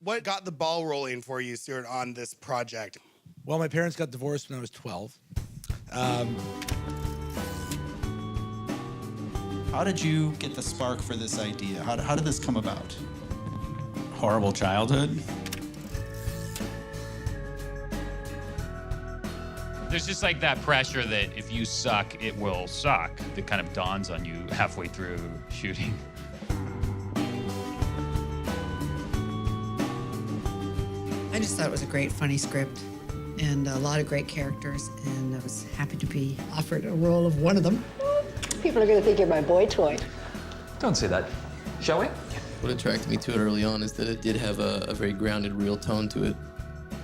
What got the ball rolling for you, Stuart, on this project? Well, my parents got divorced when I was 12. How did you get the spark for this idea? How did this come about? Horrible childhood. There's just like that pressure that if you suck, it will suck. That kind of dawns on you halfway through shooting. I just thought it was a great, funny script and a lot of great characters, and I was happy to be offered a role of one of them. People are going to think you're my boy toy. Don't say that. Shall we? What attracted me to it early on is that it did have a very grounded, real tone to it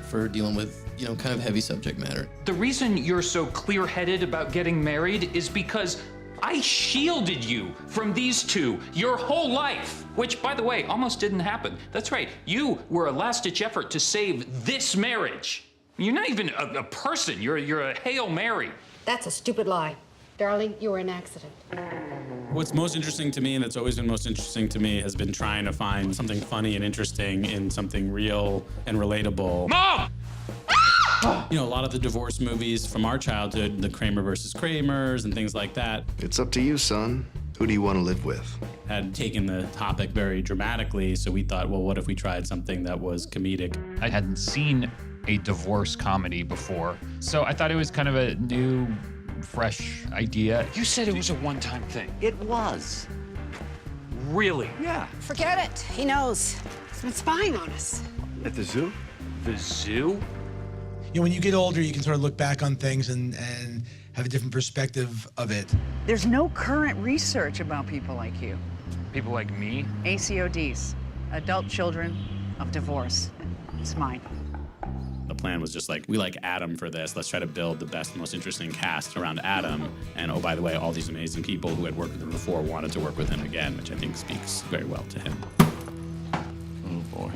for dealing with, you know, kind of heavy subject matter. The reason you're so clear-headed about getting married is because I shielded you from these two your whole life, which, by the way, almost didn't happen. That's right. You were a last-ditch effort to save this marriage. You're not even a person. You're a Hail Mary. That's a stupid lie. Darling, you were an accident. What's most interesting to me, and that's always been most interesting to me, has been trying to find something funny and interesting in something real and relatable. Mom! You know, a lot of the divorce movies from our childhood, the Kramer versus Kramers and things like that, It's up to you, son. Who do you want to live with? had taken the topic very dramatically. So we thought, well, what if we tried something that was comedic? I hadn't seen a divorce comedy before, so I thought it was kind of a new, fresh idea. You said it was a one-time thing. It was. Really? Yeah. Forget it. He knows. He's been spying on us. At the zoo? The zoo? You know, when you get older, you can sort of look back on things and have a different perspective of it. There's no current research about people like you. People like me? A.C.O.Ds, adult children of divorce. It's mine. The plan was just like, we like Adam for this. Let's try to build the best, most interesting cast around Adam. And oh, by the way, all these amazing people who had worked with him before wanted to work with him again, which I think speaks very well to him. Oh, boy.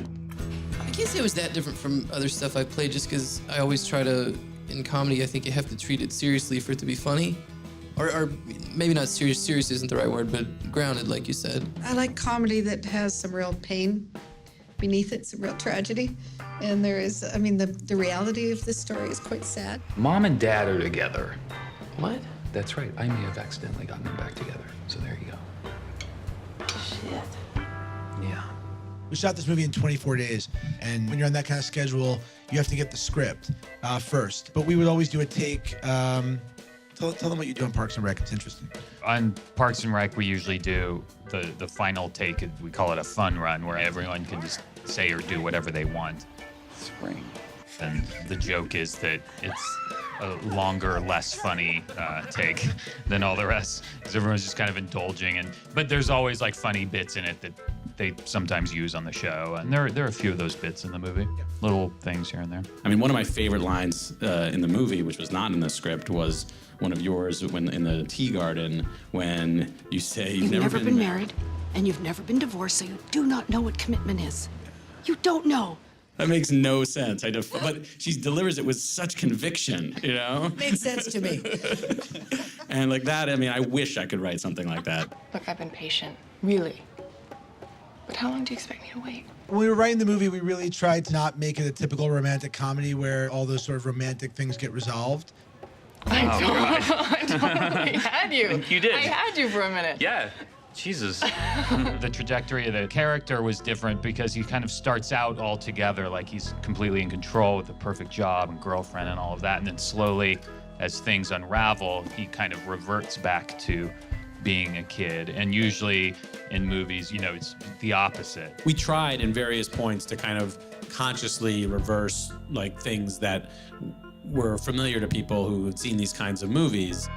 I can't say it was that different from other stuff I've played just because I always try to, in comedy, I think you have to treat it seriously for it to be funny. Or maybe not serious, serious isn't the right word, but grounded, like you said. I like comedy that has some real pain beneath it, some real tragedy. And there is, I mean, the reality of this story is quite sad. Mom and Dad are together. What? That's right. I may have accidentally gotten them back together. So there you go. Shit. Yeah. We shot this movie in 24 days, and when you're on that kind of schedule, you have to get the script first. But we would always do a take. Tell them what you do on Parks and Rec. It's interesting. On Parks and Rec, we usually do the final take. We call it a fun run, where everyone can just say or do whatever they want. Spring. And the joke is that it's a longer, less funny take than all the rest, because everyone's just kind of indulging. But there's always like funny bits in it that they sometimes use on the show, and there are a few of those bits in the movie, little things here and there. I mean, one of my favorite lines in the movie, which was not in the script, was one of yours when in the tea garden when you say You've never been married, and you've never been divorced, so you do not know what commitment is. You don't know. That makes no sense. But she delivers it with such conviction, you know? Makes sense to me. And like that, I mean, I wish I could write something like that. Look, I've been patient, really. But how long do you expect me to wait? When we were writing the movie, we really tried to not make it a typical romantic comedy where all those sort of romantic things get resolved. I totally had you. You did. I had you for a minute. Yeah. Jesus. The trajectory of the character was different because he kind of starts out all together, like he's completely in control with a perfect job and girlfriend and all of that. And then slowly, as things unravel, he kind of reverts back to being a kid. And usually in movies, you know, it's the opposite. We tried in various points to kind of consciously reverse like things that were familiar to people who had seen these kinds of movies,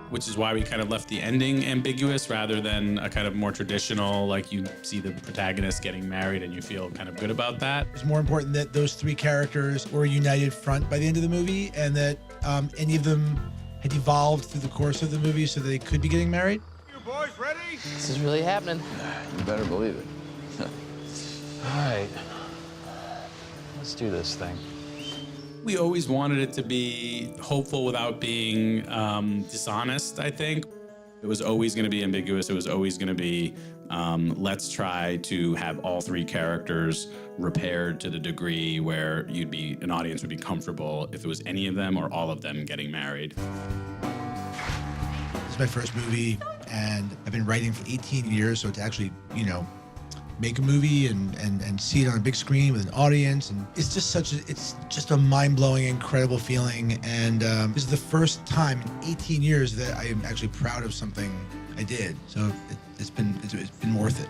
which is why we kind of left the ending ambiguous rather than a kind of more traditional, like you see the protagonist getting married and you feel kind of good about that. It's more important that those three characters were a united front by the end of the movie and that any of them had evolved through the course of the movie so that they could be getting married. You boys ready? This is really happening. You better believe it. All right. Let's do this thing. We always wanted it to be hopeful without being dishonest, I think. It was always going to be ambiguous. It was always going to be Let's try to have all three characters repaired to the degree where an audience would be comfortable if it was any of them or all of them getting married. This is my first movie, and I've been writing for 18 years, so to actually, make a movie and see it on a big screen with an audience, and it's just a mind-blowing, incredible feeling. And this is the first time in 18 years that I am actually proud of something I did. So it's been worth it.